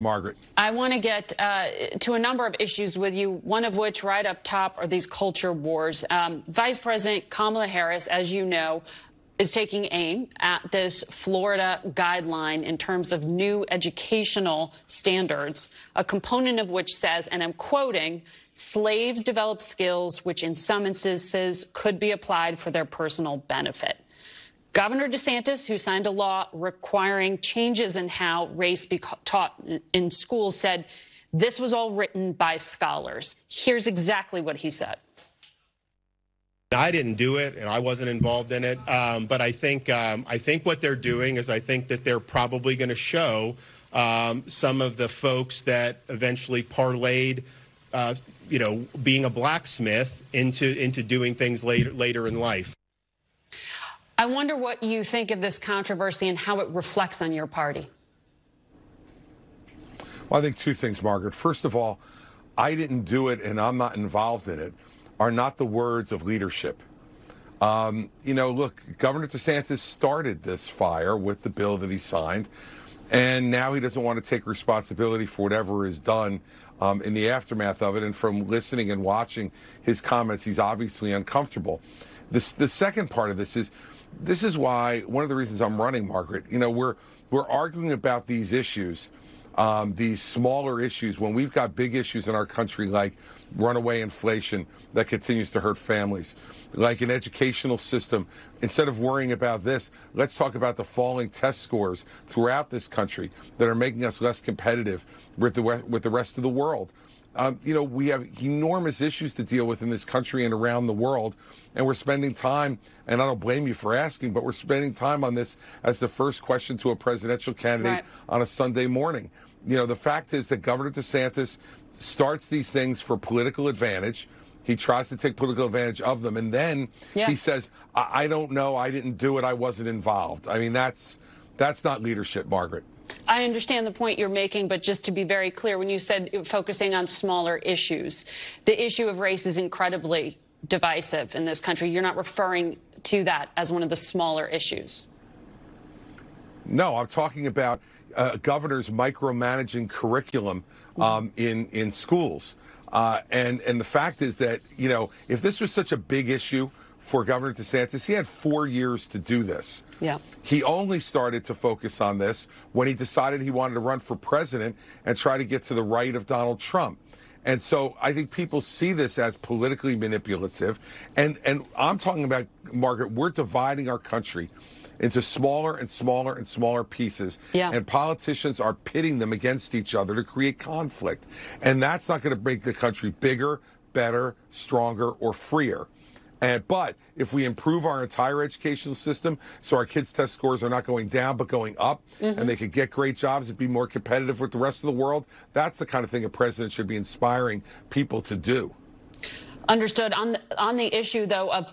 Margaret. I want to get to a number of issues with you, one of which right up top are these culture wars. Vice President Kamala Harris, as you know, is taking aim at this Florida guideline in terms of new educational standards, a component of which says, and I'm quoting, slaves develop skills which in some instances could be applied for their personal benefit. Governor DeSantis, who signed a law requiring changes in how race be taught in schools, said this was all written by scholars. Here's exactly what he said. I didn't do it, and I wasn't involved in it. But I think what they're doing is I think that they're probably going to show some of the folks that eventually parlayed, being a blacksmith into doing things later in life. I wonder what you think of this controversy and how it reflects on your party. Well, I think two things, Margaret. First of all, I didn't do it and I'm not involved in it are not the words of leadership. Look, Governor DeSantis started this fire with the bill that he signed, and now he doesn't want to take responsibility for whatever is done in the aftermath of it. And from listening and watching his comments, he's obviously uncomfortable. The second part of this is why one of the reasons I'm running, Margaret. We're arguing about these issues, these smaller issues, when we've got big issues in our country like runaway inflation that continues to hurt families, like an educational system. Instead of worrying about this, let's talk about the falling test scores throughout this country that are making us less competitive with the rest of the world. We have enormous issues to deal with in this country and around the world, and we're spending time, and I don't blame you for asking, but we're spending time on this as the first question to a presidential candidate on a Sunday morning. The fact is that Governor DeSantis starts these things for political advantage. He tries to take political advantage of them, and then he says, I don't know, I didn't do it, I wasn't involved. I mean, that's not leadership, Margaret. I understand the point you're making, but just to be very clear, when you said focusing on smaller issues, the issue of race is incredibly divisive in this country. You're not referring to that as one of the smaller issues. No, I'm talking about governors micromanaging curriculum in schools. And the fact is that, if this was such a big issue for Governor DeSantis, he had 4 years to do this. Yeah. He only started to focus on this when he decided he wanted to run for president and try to get to the right of Donald Trump. And so I think people see this as politically manipulative. And I'm talking about, Margaret, we're dividing our country into smaller and smaller and smaller pieces. Yeah. And politicians are pitting them against each other to create conflict. And that's not going to make the country bigger, better, stronger, or freer. But if we improve our entire educational system so our kids' test scores are not going down but going up, and they could get great jobs and be more competitive with the rest of the world, that's the kind of thing a president should be inspiring people to do. Understood. On the issue, though, of